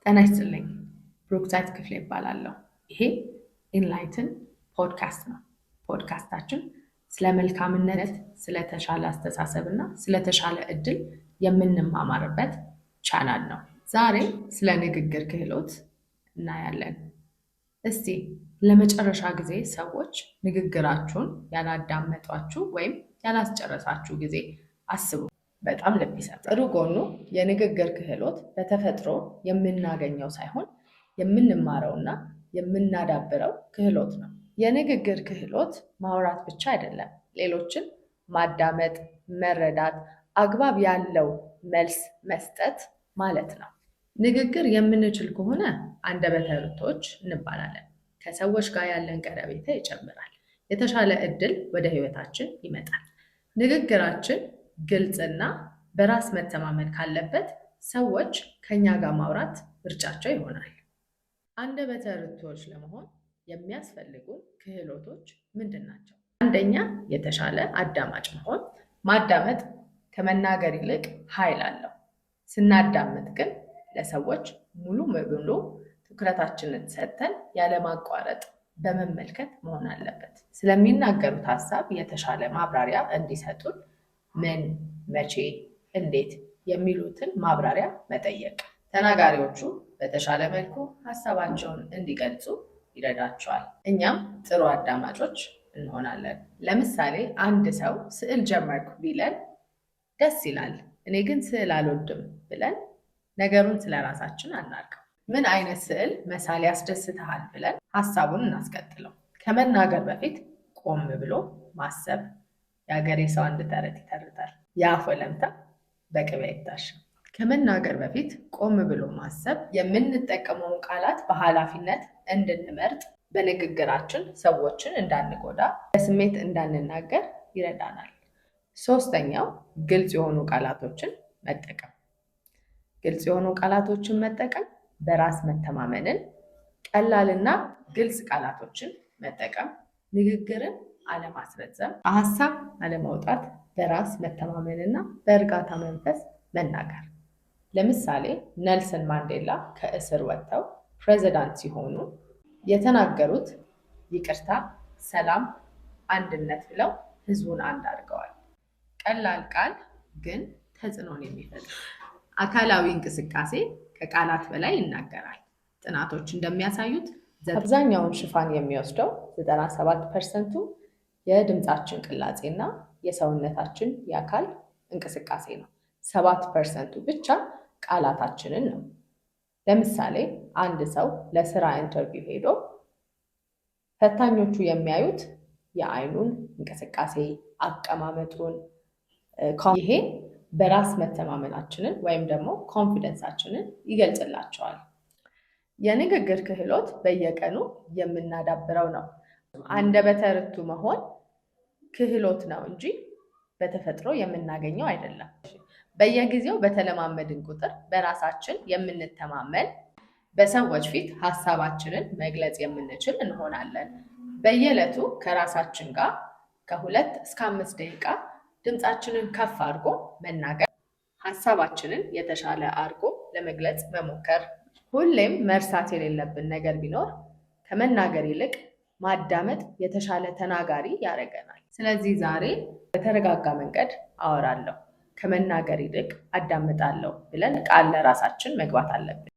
ጤና ይስጥልኝ። ብሩክታይት ክፍሌ ይባላለሁ። ይሄ ኢንላይትን ፖድካስት ነው። ፖድካስታችን ስለ መልካምነት፣ ስለተሻለ አስተሳሰብ እና ስለተሻለ እድል የምንማማርበት ቻናል ነው። ዛሬ ስለ ንግግር ክህሎት እናያለን። እስቲ ለመጨረሻ ጊዜ ሰዎች ንግግራችሁን ያላዳመጧችሁ ወይም ያላስጨረሳችሁ ጊዜ አስቡ። በጣም ልብ ይሰጣል። ጥሩ ጎኑ የንግግር ክህሎት በተፈጥሮ የምናገኘው ሳይሆን የምንማረውና የምናዳብረው ክህሎት ነው። የንግግር ክህሎት ማውራት ብቻ አይደለም፣ ሌሎችን ማዳመጥ፣ መረዳት፣ አግባብ ያለው መልስ መስጠት ማለት ነው። ንግግር የምንችል ከሆነ አንደበተ ርቱዓኖች እንባላለን። ከሰዎች ጋር ያለን ቀረቤታ ይጨምራል። የተሻለ እድል ወደ ህይወታችን ይመጣል። ንግግራችን ግልጽና በራስ መተማመን ካለበት ሰዎች ከኛ ጋር ማውራት ምርጫቸው ይሆናል። አንደበተ ርቱዓኖች ለመሆን የሚያስፈልጉን ክህሎቶች ምንድን ናቸው? አንደኛ፣ የተሻለ አዳማጭ መሆን። ማዳመጥ ከመናገር ይልቅ ኃይል አለው። ስናዳምጥ ግን ለሰዎች ሙሉ በሙሉ ትኩረታችንን ሰጥተን ያለማቋረጥ በመመልከት መሆን አለበት። ስለሚናገሩት ሀሳብ የተሻለ ማብራሪያ እንዲሰጡን ምን፣ መቼ፣ እንዴት የሚሉትን ማብራሪያ መጠየቅ ተናጋሪዎቹ በተሻለ መልኩ ሀሳባቸውን እንዲገልጹ ይረዳቸዋል። እኛም ጥሩ አዳማጮች እንሆናለን። ለምሳሌ አንድ ሰው ስዕል ጀመርኩ ቢለን ደስ ይላል፣ እኔ ግን ስዕል አልወድም ብለን ነገሩን ስለራሳችን አናርገው። ምን አይነት ስዕል መሳል ያስደስትሃል ብለን ሀሳቡን እናስቀጥለው። ከመናገር በፊት ቆም ብሎ ማሰብ። የሀገሬ ሰው አንድ ተረት ይተርታል፣ የአፍ ወለምታ በቅቤ አይታሽም። ከመናገር በፊት ቆም ብሎ ማሰብ የምንጠቀመውን ቃላት በኃላፊነት እንድንመርጥ፣ በንግግራችን ሰዎችን እንዳንጎዳ፣ በስሜት እንዳንናገር ይረዳናል። ሶስተኛው ግልጽ የሆኑ ቃላቶችን መጠቀም። ግልጽ የሆኑ ቃላቶችን መጠቀም በራስ መተማመንን፣ ቀላልና ግልጽ ቃላቶችን መጠቀም ንግግርን አለማስረዘም፣ ሀሳብ አለማውጣት፣ በራስ መተማመንና በእርጋታ መንፈስ መናገር። ለምሳሌ ኔልሰን ማንዴላ ከእስር ወጥተው ፕሬዝዳንት ሲሆኑ የተናገሩት ይቅርታ፣ ሰላም፣ አንድነት ብለው ህዝቡን አንድ አድርገዋል። ቀላል ቃል ግን ተጽዕኖን የሚፈጥር አካላዊ እንቅስቃሴ ከቃላት በላይ ይናገራል። ጥናቶች እንደሚያሳዩት አብዛኛውን ሽፋን የሚወስደው 97%ቱ የድምፃችን ቅላጼና የሰውነታችን የአካል እንቅስቃሴ ነው። 7%ቱ ብቻ ቃላታችንን ነው። ለምሳሌ አንድ ሰው ለስራ ኢንተርቪው ሄዶ ፈታኞቹ የሚያዩት የአይኑን እንቅስቃሴ፣ አቀማመጡን፣ ይሄ በራስ መተማመናችንን ወይም ደግሞ ኮንፊደንሳችንን ይገልጽላቸዋል። የንግግር ክህሎት በየቀኑ የምናዳብረው ነው። አንደበተ ርቱዕ መሆን ክህሎት ነው እንጂ በተፈጥሮ የምናገኘው አይደለም። በየጊዜው በተለማመድን ቁጥር በራሳችን የምንተማመን፣ በሰዎች ፊት ሀሳባችንን መግለጽ የምንችል እንሆናለን። በየዕለቱ ከራሳችን ጋር ከ2 እስከ 5 ደቂቃ ድምፃችንን ከፍ አድርጎ መናገር፣ ሀሳባችንን የተሻለ አድርጎ ለመግለጽ መሞከር። ሁሌም መርሳት የሌለብን ነገር ቢኖር ከመናገር ይልቅ ማዳመጥ የተሻለ ተናጋሪ ያደርገናል። ስለዚህ ዛሬ በተረጋጋ መንገድ አወራለሁ፣ ከመናገር ይልቅ አዳምጣለሁ ብለን ቃል ለራሳችን መግባት አለብን።